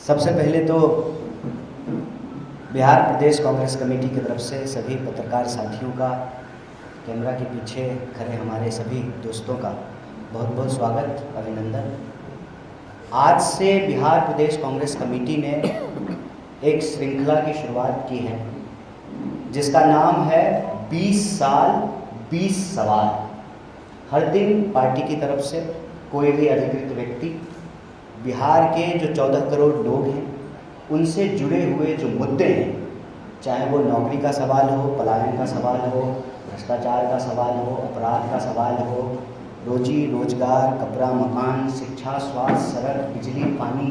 सबसे पहले तो बिहार प्रदेश कांग्रेस कमेटी की तरफ से सभी पत्रकार साथियों का, कैमरा के पीछे खड़े हमारे सभी दोस्तों का बहुत बहुत स्वागत, अभिनंदन। आज से बिहार प्रदेश कांग्रेस कमेटी ने एक श्रृंखला की शुरुआत की है जिसका नाम है 20 साल 20 सवाल। हर दिन पार्टी की तरफ से कोई भी अधिकृत व्यक्ति बिहार के जो 14 करोड़ लोग हैं उनसे जुड़े हुए जो मुद्दे हैं, चाहे वो नौकरी का सवाल हो, पलायन का सवाल हो, भ्रष्टाचार का सवाल हो, अपराध का सवाल हो, रोजी रोजगार, कपड़ा मकान, शिक्षा, स्वास्थ्य, सड़क, बिजली, पानी,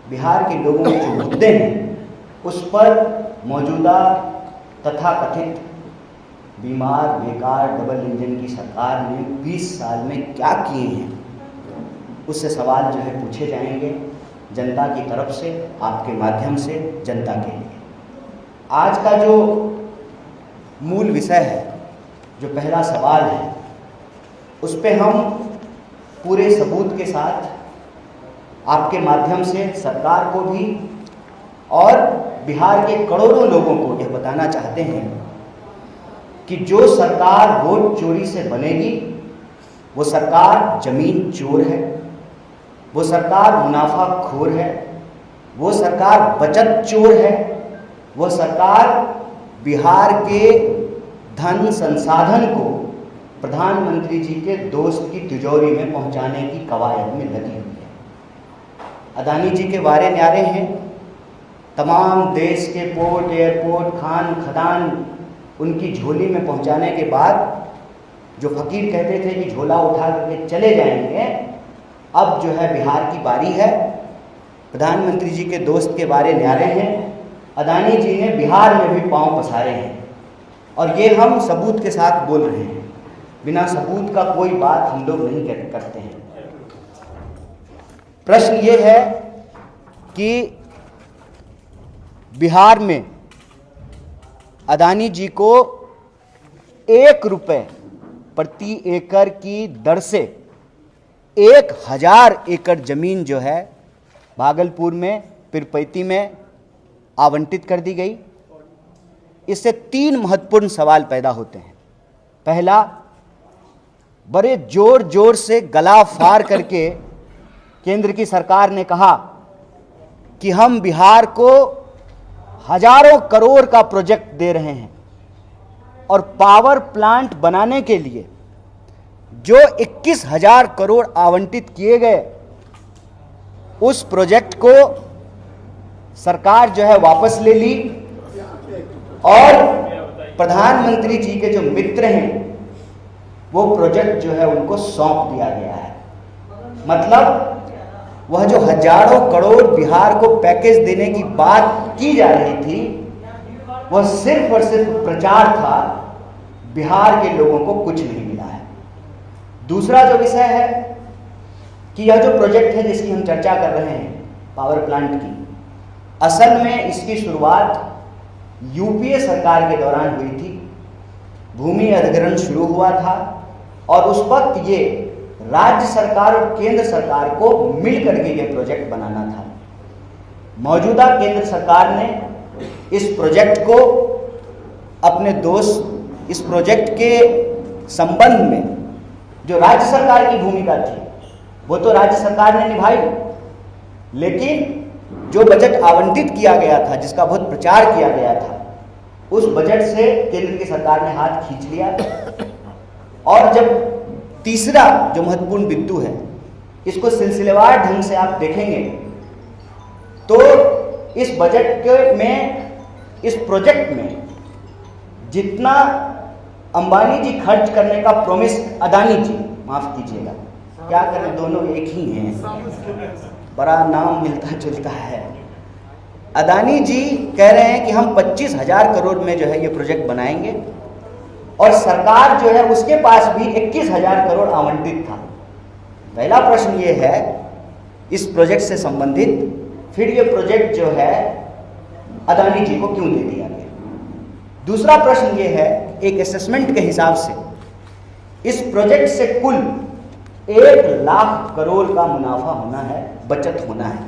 बिहार के लोगों के जो मुद्दे हैं उस पर मौजूदा तथाकथित बीमार, बेकार, डबल इंजन की सरकार ने 20 साल में क्या किए हैं, उससे सवाल जो है पूछे जाएंगे जनता की तरफ से, आपके माध्यम से जनता के लिए। आज का जो मूल विषय है, जो पहला सवाल है, उस पे हम पूरे सबूत के साथ आपके माध्यम से सरकार को भी और बिहार के करोड़ों लोगों को यह बताना चाहते हैं कि जो सरकार वोट चोरी से बनेगी वो सरकार जमीन चोर है, वो सरकार मुनाफाखोर है, वो सरकार बचत चोर है, वो सरकार बिहार के धन संसाधन को प्रधानमंत्री जी के दोस्त की तिजोरी में पहुंचाने की कवायद में लगी हुई है। अदानी जी के वारे न्यारे हैं, तमाम देश के पोर्ट, एयरपोर्ट, खान खदान उनकी झोली में पहुंचाने के बाद जो फकीर कहते थे कि झोला उठा करके चले जाएंगे, अब जो है बिहार की बारी है। प्रधानमंत्री जी के दोस्त के बारे न्यारे हैं, अदानी जी ने बिहार में भी पांव पसारे हैं और ये हम सबूत के साथ बोल रहे हैं, बिना सबूत का कोई बात हम लोग नहीं करते हैं। प्रश्न ये है कि बिहार में अदानी जी को 1 रुपये प्रति एकड़ की दर से 1000 एकड़ जमीन जो है भागलपुर में, पीरपैती में आवंटित कर दी गई। इससे 3 महत्वपूर्ण सवाल पैदा होते हैं। पहला, बड़े जोर जोर से गला फाड़ करके केंद्र की सरकार ने कहा कि हम बिहार को हजारों करोड़ का प्रोजेक्ट दे रहे हैं और पावर प्लांट बनाने के लिए जो 21,000 करोड़ आवंटित किए गए, उस प्रोजेक्ट को सरकार जो है वापस ले ली और प्रधानमंत्री जी के जो मित्र हैं वो प्रोजेक्ट जो है उनको सौंप दिया गया है। मतलब वह जो हजारों करोड़ बिहार को पैकेज देने की बात की जा रही थी, वह सिर्फ और सिर्फ प्रचार था, बिहार के लोगों को कुछ नहीं मिला है। दूसरा जो विषय है कि यह जो प्रोजेक्ट है जिसकी हम चर्चा कर रहे हैं, पावर प्लांट की, असल में इसकी शुरुआत यूपीए सरकार के दौरान हुई थी। भूमि अधिग्रहण शुरू हुआ था और उस वक्त ये राज्य सरकार और केंद्र सरकार को मिल करके ये प्रोजेक्ट बनाना था। मौजूदा केंद्र सरकार ने इस प्रोजेक्ट को अपने दोस्त, इस प्रोजेक्ट के संबंध में जो राज्य सरकार की भूमिका थी वो तो राज्य सरकार ने निभाई, लेकिन जो बजट आवंटित किया गया था, जिसका बहुत प्रचार किया गया था, उस बजट से केंद्र की सरकार ने हाथ खींच लिया। और जब तीसरा जो महत्वपूर्ण बिंदु है, इसको सिलसिलेवार ढंग से आप देखेंगे तो इस बजट में, इस प्रोजेक्ट में जितना अंबानी जी खर्च करने का प्रॉमिस, अदानी जी, माफ कीजिएगा, क्या करें दोनों एक ही हैं, बड़ा नाम मिलता जुलता है। अदानी जी कह रहे हैं कि हम 25,000 करोड़ में जो है ये प्रोजेक्ट बनाएंगे और सरकार जो है उसके पास भी 21,000 करोड़ आवंटित था। पहला प्रश्न ये है इस प्रोजेक्ट से संबंधित, फिर ये प्रोजेक्ट जो है अदानी जी को क्यों दे दिया गया। दूसरा प्रश्न ये है, एक असेसमेंट के हिसाब से इस प्रोजेक्ट से कुल 1 लाख करोड़ का मुनाफा होना है, बचत होना है।